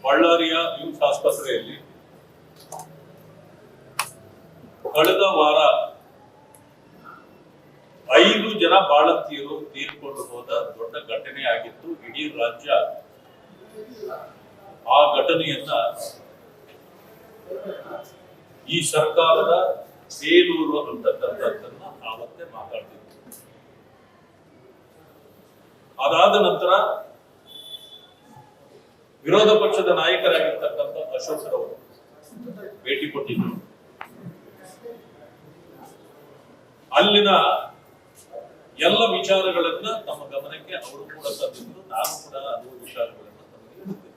ಬಳ್ಳಾರಿಯ ನ್ಯೂಸ್ ಆಸ್ಪತ್ರೆಯಲ್ಲಿ ಕಳೆದ ವಾರ 5 ಜನ ಬಾಳಂತಿಯರು ತೀರ್ಕೊಂಡು ಹೋದ ದೊಡ್ಡ ಘಟನೆ ಆಗಿತ್ತು. ಇಡೀ ರಾಜ್ಯ ಆ ಘಟನೆಯನ್ನ ಈ ಸರ್ಕಾರದ ಬೇಲೂರು ಅಂತಕ್ಕಂಥದ್ದನ್ನ ಆವತ್ತೇ ಮಾತಾಡ್ತಿತ್ತು. ಅದಾದ ನಂತರ ವಿರೋಧ ಪಕ್ಷದ ನಾಯಕರಾಗಿರ್ತಕ್ಕಂಥ ಅಶೋಕರವರು ಭೇಟಿ ಕೊಟ್ಟಿದ್ದರು. ಅಲ್ಲಿನ ಎಲ್ಲ ವಿಚಾರಗಳನ್ನ ತಮ್ಮ ಗಮನಕ್ಕೆ ಅವರು ಕೂಡ ತಂದಿದ್ರು. ನಾನು ಕೂಡ ಹಲವು ವಿಚಾರಗಳನ್ನ ತಮಗೆ ಹೇಳಿದ್ದೆ.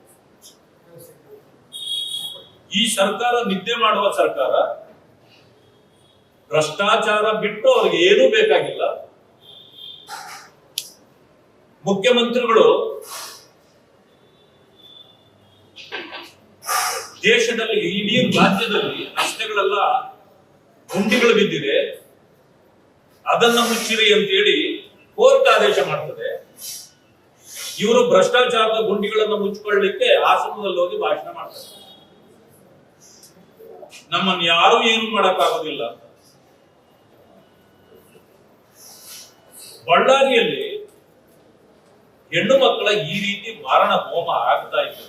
ಈ ಸರ್ಕಾರ ನಿದ್ದೆ ಮಾಡುವ ಸರ್ಕಾರ. ಭ್ರಷ್ಟಾಚಾರ ಬಿಟ್ಟು ಅವ್ರಿಗೆ ಏನೂ ಬೇಕಾಗಿಲ್ಲ. ಮುಖ್ಯಮಂತ್ರಿಗಳು ದೇಶದಲ್ಲಿ ಇಡೀ ರಾಜ್ಯದಲ್ಲಿ ರಸ್ತೆಗಳೆಲ್ಲ ಗುಂಡಿಗಳು ಬಿದ್ದಿದೆ, ಅದನ್ನ ಮುಚ್ಚಿರಿ ಅಂತೇಳಿ ಕೋರ್ಟ್ ಆದೇಶ ಮಾಡ್ತದೆ. ಇವರು ಭ್ರಷ್ಟಾಚಾರದ ಗುಂಡಿಗಳನ್ನು ಮುಚ್ಚಿಕೊಳ್ಳಲಿಕ್ಕೆ ಆಶ್ರಮದಲ್ಲಿ ಹೋಗಿ ಭಾಷಣ ಮಾಡ್ತಾರೆ. ನಮ್ಮನ್ನು ಯಾರು ಏನು ಮಾಡಕ್ಕಾಗೋದಿಲ್ಲ. ಬಳ್ಳಾರಿಯಲ್ಲಿ ಹೆಣ್ಣು ಮಕ್ಕಳ ಈ ರೀತಿ ಮಾರಣ ಹೋಮ ಆಗ್ತಾ ಇದ್ದಾರೆ.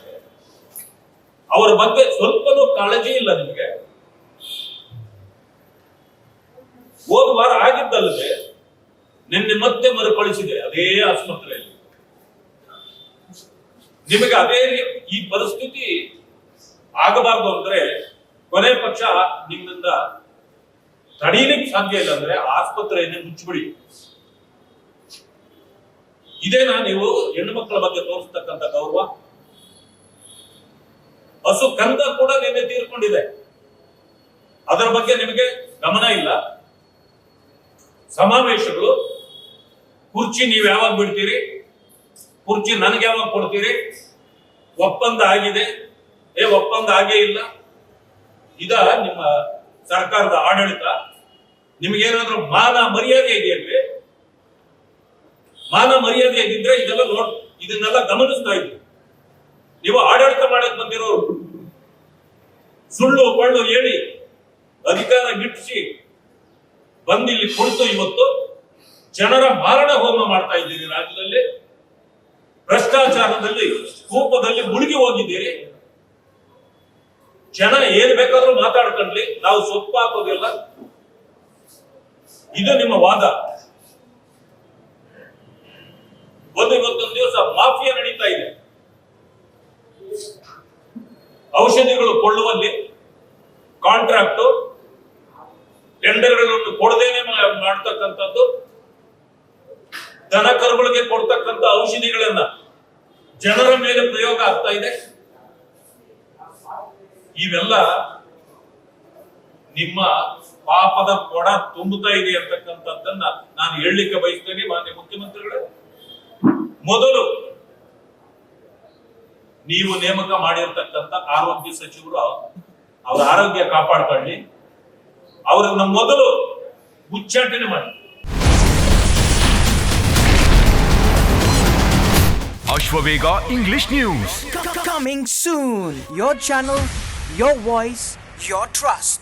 ಅವರ ಬಗ್ಗೆ ಸ್ವಲ್ಪನೂ ಕಾಳಜಿ ಇಲ್ಲ ನಿಮಗೆ. ಹೋದ ವಾರ ಆಗಿದ್ದಲ್ಲದೆ ನಿನ್ನೆ ಮತ್ತೆ ಮರುಕಳಿಸಿದೆ ಅದೇ ಆಸ್ಪತ್ರೆಯಲ್ಲಿ. ನಿಮಗೆ ಅದೇ ಈ ಪರಿಸ್ಥಿತಿ ಆಗಬಾರ್ದು ಅಂದ್ರೆ ಕೊನೆ ಪಕ್ಷ ನಿಮ್ಮಿಂದ ತಡೀಲಿಕ್ಕೆ ಸಾಧ್ಯ ಇಲ್ಲ ಅಂದ್ರೆ ಆಸ್ಪತ್ರೆಯನ್ನೇ ಮುಚ್ಚಿಬಿಡಿ. ಇದೇನಾ ನೀವು ಹೆಣ್ಣು ಮಕ್ಕಳ ಬಗ್ಗೆ ತೋರಿಸ್ತಕ್ಕಂಥ ಗೌರವ? ಹಸು ಕಂದ ಕೂಡ ನಿನ್ನೆ ತೀರ್ಕೊಂಡಿದೆ, ಅದರ ಬಗ್ಗೆ ನಿಮಗೆ ಗಮನ ಇಲ್ಲ. ಸಮಾವೇಶಗಳು, ಕುರ್ಚಿ ನೀವು ಯಾವಾಗ ಬಿಡ್ತೀರಿ, ಕುರ್ಚಿ ನನಗೆ ಯಾವಾಗ ಕೊಡ್ತೀರಿ, ಒಪ್ಪಂದ ಆಗಿದೆ, ಒಪ್ಪಂದ ಆಗೇ ಇಲ್ಲ. ಇದ ನಿಮ್ಮ ಸರ್ಕಾರದ ಆಡಳಿತ? ನಿಮಗೇನಾದ್ರೂ ಮಾನ ಮರ್ಯಾದೆ ಇದೆಯಲ್ವೇ? ಮಾನ ಮರ್ಯಾದೆ ಇದ್ರೆ ಇದನ್ನೆಲ್ಲ ಗಮನಿಸ್ತಾ ಇದ್ವಿ. ನೀವು ಆಡಳಿತ ಮಾಡಕ್ ಬಂದಿರೋರು ಸುಳ್ಳು ಪಳ್ಳು ಹೇಳಿ ಅಧಿಕಾರ ಗಿಟ್ಟಿಸಿ ಬಂದಿಲ್ಲಿ ಕುಳಿತು ಇವತ್ತು ಜನರ ಮಾರಣ ಹೋಮ ಮಾಡ್ತಾ ಇದ್ದೀರಿ. ರಾಜ್ಯದಲ್ಲಿ ಭ್ರಷ್ಟಾಚಾರದಲ್ಲಿ ಕೂಪದಲ್ಲಿ ಮುಳುಗಿ ಹೋಗಿದ್ದೀರಿ. ಜನ ಏನ್ ಬೇಕಾದ್ರೂ ಮಾತಾಡ್ಕೊಂಡ್ಲಿ, ನಾವು ಸೊಪ್ಪು ಹಾಕೋದಿಲ್ಲ. ಇದು ನಿಮ್ಮ ವಾದ. ಇವತ್ತೊಂದು ದಿವಸ ಮಾಫಿಯಾ ನಡೀತಾ ಇದೆ. ಔಷಧಿಗಳು ಕೊಳ್ಳುವಲ್ಲಿ ಕಾಂಟ್ರಾಕ್ಟ್ ಟೆಂಡರ್ಗಳನ್ನು ಕೊಡದೇನೆ ಮಾಡ್ತಕ್ಕಂಥದ್ದು, ದನ ಕರುಗಳಿಗೆ ಕೊಡ್ತಕ್ಕಂಥ ಔಷಧಿಗಳನ್ನ ಜನರ ಮೇಲೆ ಪ್ರಯೋಗ ಆಗ್ತಾ ಇದೆ. ಇವೆಲ್ಲ ನಿಮ್ಮ ಪಾಪದ ಕೊಡ ತುಂಬುತ್ತಾ ಇದೆ ಅಂತಕ್ಕಂಥದ್ದನ್ನ ನಾನು ಹೇಳಲಿಕ್ಕೆ ಬಯಸ್ತೇನೆ. ಮಾನ್ಯ ಮುಖ್ಯಮಂತ್ರಿಗಳೇ, ಮೊದಲು ನೀವು ನೇಮಕ ಮಾಡಿರ್ತಕ್ಕಂಥ ಆರೋಗ್ಯ ಸಚಿವರು ಅವರ ಆರೋಗ್ಯ ಕಾಪಾಡ್ಕೊಳ್ಳಿ. ಅವರನ್ನ ಮೊದಲು ಉಚ್ಚಾಟನೆ ಮಾಡಿ. Ashwavega English News coming soon. Your channel, your voice, your trust.